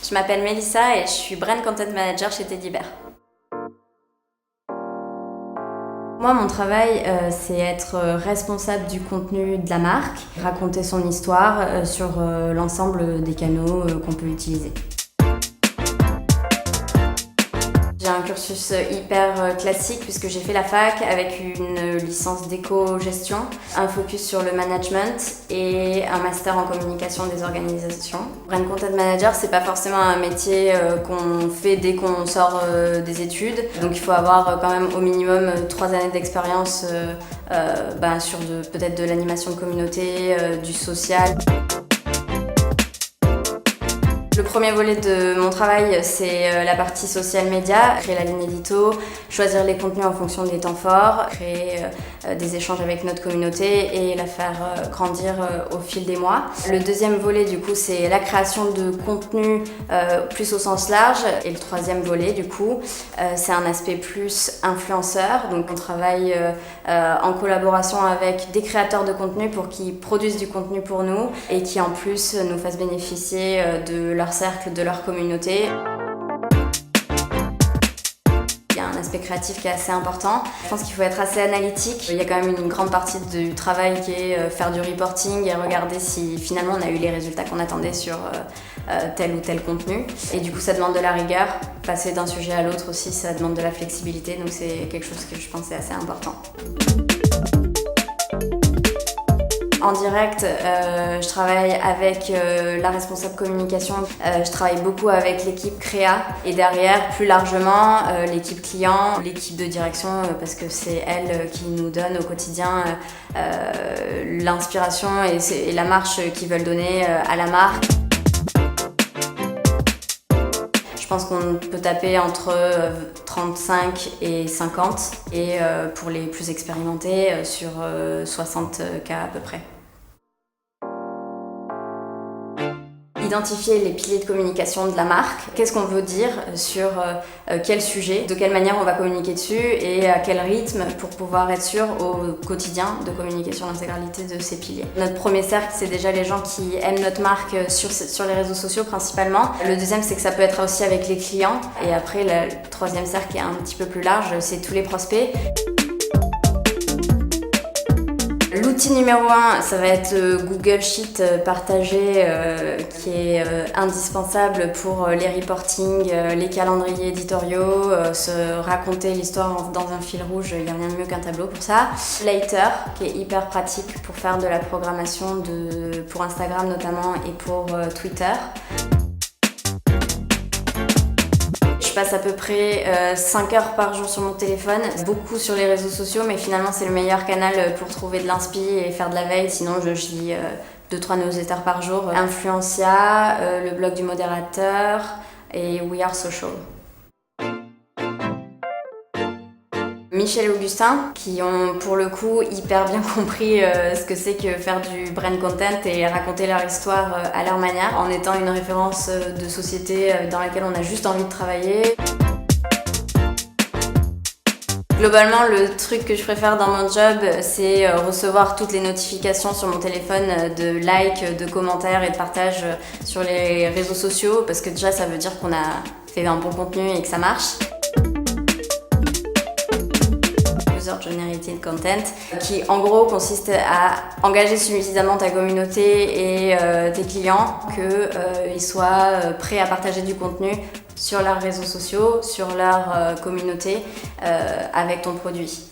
Je m'appelle Mélissa et je suis Brand Content Manager chez Teddybear. Moi, mon travail, c'est être responsable du contenu de la marque, raconter son histoire sur l'ensemble des canaux qu'on peut utiliser. J'ai un cursus hyper classique puisque j'ai fait la fac avec une licence d'éco-gestion, un focus sur le management et un master en communication des organisations. Brand Content Manager, c'est pas forcément un métier qu'on fait dès qu'on sort des études, donc il faut avoir quand même au minimum 3 années d'expérience sur peut-être de l'animation de communauté, du social. Le premier volet de mon travail, c'est la partie social media, créer la ligne édito, choisir les contenus en fonction des temps forts, créer des échanges avec notre communauté et la faire grandir au fil des mois. Le deuxième volet, du coup, c'est la création de contenu plus au sens large. Et le troisième volet, du coup, c'est un aspect plus influenceur. Donc on travaille en collaboration avec des créateurs de contenu pour qu'ils produisent du contenu pour nous et qui en plus nous fassent bénéficier de leur cercle, de leur communauté. Il y a un aspect créatif qui est assez important. Je pense qu'il faut être assez analytique. Il y a quand même une grande partie du travail qui est faire du reporting et regarder si finalement on a eu les résultats qu'on attendait sur tel ou tel contenu. Et du coup ça demande de la rigueur. Passer d'un sujet à l'autre aussi, ça demande de la flexibilité, donc c'est quelque chose que je pense est assez important. En direct, je travaille avec la responsable communication, je travaille beaucoup avec l'équipe créa et derrière, plus largement, l'équipe client, l'équipe de direction parce que c'est elle qui nous donne au quotidien l'inspiration et la marche qu'ils veulent donner à la marque. Je pense qu'on peut taper entre 35 et 50 et pour les plus expérimentés sur 60 cas à peu près. Identifier les piliers de communication de la marque, qu'est-ce qu'on veut dire sur quel sujet, de quelle manière on va communiquer dessus et à quel rythme pour pouvoir être sûr au quotidien de communiquer sur l'intégralité de ces piliers. Notre premier cercle, c'est déjà les gens qui aiment notre marque sur les réseaux sociaux principalement. Le deuxième, c'est que ça peut être aussi avec les clients. Et après, le troisième cercle qui est un petit peu plus large, c'est tous les prospects. L'outil numéro 1, ça va être Google Sheet partagé qui est indispensable pour les reportings, les calendriers éditoriaux, se raconter l'histoire dans un fil rouge, il n'y a rien de mieux qu'un tableau pour ça. Later, qui est hyper pratique pour faire de la programmation pour Instagram notamment et pour Twitter. Je passe à peu près 5 heures par jour sur mon téléphone, beaucoup sur les réseaux sociaux, mais finalement c'est le meilleur canal pour trouver de l'inspi et faire de la veille, sinon je lis 2-3 newsletters par jour. Influencia, le blog du modérateur et We Are Social. Michel et Augustin, qui ont pour le coup hyper bien compris ce que c'est que faire du brand content et raconter leur histoire à leur manière, en étant une référence de société dans laquelle on a juste envie de travailler. Globalement, le truc que je préfère dans mon job, c'est recevoir toutes les notifications sur mon téléphone de likes, de commentaires et de partages sur les réseaux sociaux, parce que déjà ça veut dire qu'on a fait un bon contenu et que ça marche. Generated Content, qui en gros consiste à engager suffisamment ta communauté et tes clients qu'ils soient prêts à partager du contenu sur leurs réseaux sociaux, sur leur communauté avec ton produit.